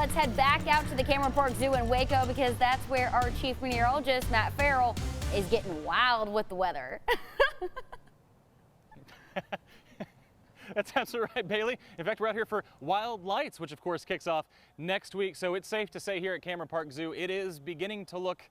let's head back out to the Cameron Park Zoo in Waco because that's where our chief meteorologist, Matt Farrell, is getting wild with the weather. That's absolutely right, Bailey. In fact, we're out here for Wild Lights, which of course kicks off next week. So it's safe to say here at Cameron Park Zoo, it is beginning to look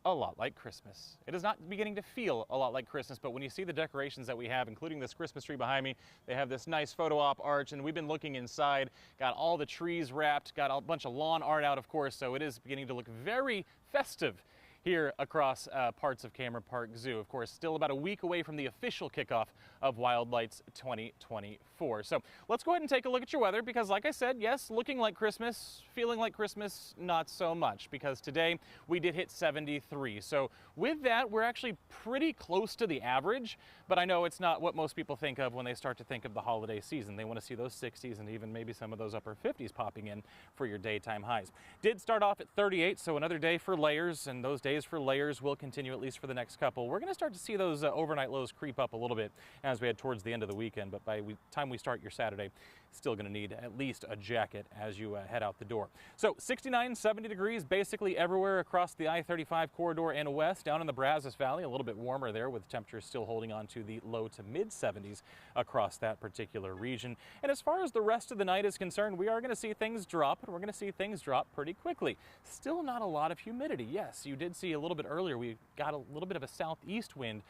a lot like Christmas. It is not beginning to feel a lot like Christmas, but when you see the decorations that we have, including this Christmas tree behind me, they have this nice photo op arch, and we've been looking inside, got all the trees wrapped, got a bunch of lawn art out, of course, so it is beginning to look very festive here across parts of Cameron Park Zoo. Of course, still about a week away from the official kickoff of Wild Lights 2024. So let's go ahead and take a look at your weather because, like I said, yes, looking like Christmas, feeling like Christmas, not so much, because today we did hit 73. So with that, we're actually pretty close to the average, but I know it's not what most people think of when they start to think of the holiday season. They want to see those 60s and even maybe some of those upper 50s popping in for your daytime highs. Did start off at 38, so another day for layers, and those days for layers will continue at least for the next couple. We're going to start to see those overnight lows creep up a little bit as we head towards the end of the weekend, but by the time we start your Saturday, still going to need at least a jacket as you head out the door. So 69, 70 degrees basically everywhere across the I-35 corridor and west. Down in the Brazos Valley, a little bit warmer there with temperatures still holding on to the low to mid 70s across that particular region. And as far as the rest of the night is concerned, we are going to see things drop, and we're going to see things drop pretty quickly. Still not a lot of humidity. Yes, you did see a little bit earlier, we got a little bit of a southeast wind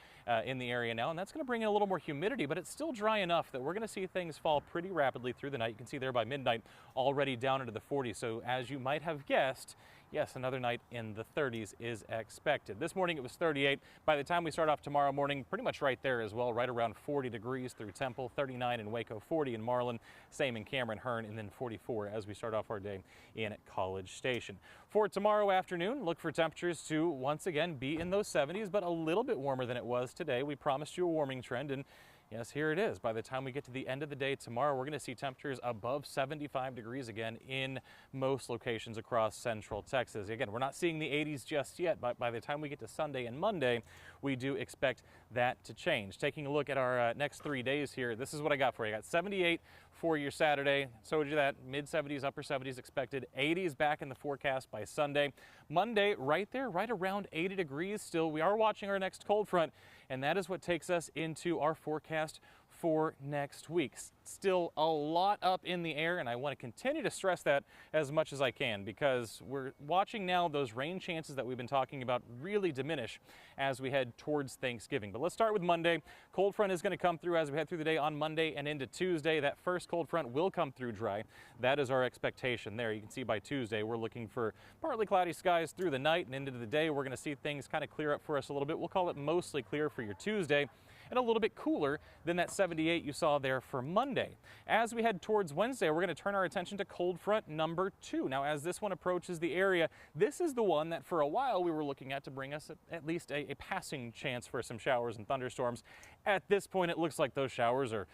in the area now, and that's going to bring in a little more humidity, but it's still dry enough that we're going to see things fall pretty rapidly through the night. You can see there by midnight already down into the 40s. So as you might have guessed, yes, another night in the 30s is expected. This morning it was 38. By the time we start off tomorrow morning, pretty much right there as well, right around 40 degrees through Temple, 39 in Waco, 40 in Marlin, same in Cameron, Hearn, and then 44 as we start off our day in College Station. For tomorrow afternoon, look for temperatures to once again be in those 70s, but a little bit warmer than it was today. We promised you a warming trend, and yes, here it is. By the time we get to the end of the day tomorrow, we're going to see temperatures above 75 degrees again in most locations across central Texas. Again, we're not seeing the 80s just yet, but by the time we get to Sunday and Monday, we do expect that to change. Taking a look at our next 3 days here, this is what I got for you. I got 78 for your Saturday. So did that, mid 70s, upper 70s expected. 80s back in the forecast by Sunday. Monday, right there, right around 80 degrees still. We are watching our next cold front, and that is what takes us into our forecast for next week. Still a lot up in the air, and I want to continue to stress that as much as I can because we're watching now those rain chances that we've been talking about really diminish as we head towards Thanksgiving. But let's start with Monday. Cold front is going to come through as we head through the day on Monday and into Tuesday. That first cold front will come through dry. That is our expectation there. You can see by Tuesday we're looking for partly cloudy skies through the night, and into the day we're going to see things kind of clear up for us a little bit. We'll call it mostly clear for your Tuesday, and a little bit cooler than that 78 you saw there for Monday. As we head towards Wednesday, we're going to turn our attention to cold front number 2. Now, as this one approaches the area, this is the one that for a while we were looking at to bring us at least a passing chance for some showers and thunderstorms. At this point, it looks like those showers are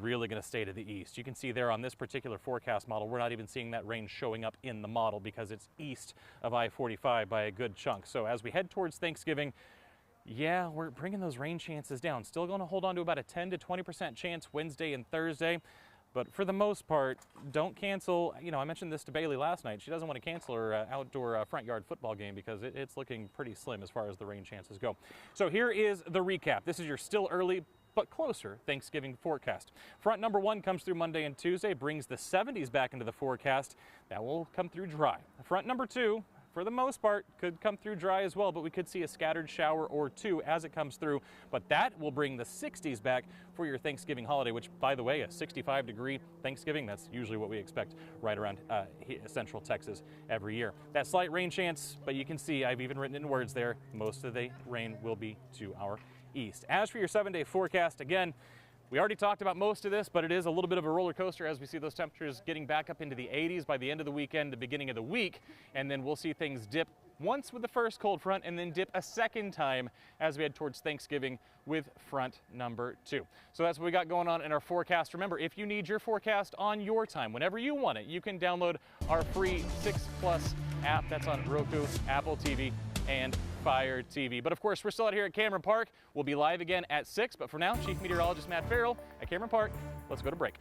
really going to stay to the east. You can see there on this particular forecast model, we're not even seeing that rain showing up in the model because it's east of I-45 by a good chunk. So as we head towards Thanksgiving, yeah, we're bringing those rain chances down. Still going to hold on to about a 10 to 20% chance Wednesday and Thursday. But for the most part, don't cancel. You know, I mentioned this to Bailey last night. She doesn't want to cancel her outdoor front yard football game because it's looking pretty slim as far as the rain chances go. So here is the recap. This is your still early but closer Thanksgiving forecast. Front number 1 comes through Monday and Tuesday, brings the 70s back into the forecast. That will come through dry. Front number 2, for the most part, could come through dry as well, but we could see a scattered shower or two as it comes through. But that will bring the 60s back for your Thanksgiving holiday, which, by the way, a 65-degree Thanksgiving, that's usually what we expect right around central Texas every year. That slight rain chance, but you can see I've even written in words there, most of the rain will be to our east. As for your 7-day forecast, again, we already talked about most of this, but it is a little bit of a roller coaster as we see those temperatures getting back up into the 80s by the end of the weekend, the beginning of the week, and then we'll see things dip once with the first cold front and then dip a second time as we head towards Thanksgiving with front number 2. So that's what we got going on in our forecast. Remember, if you need your forecast on your time, whenever you want it, you can download our free 6 Plus app. That's on Roku, Apple TV, and Fire TV. But of course, we're still out here at Cameron Park. We'll be live again at 6, but for now, Chief Meteorologist Matt Farrell at Cameron Park. Let's go to break.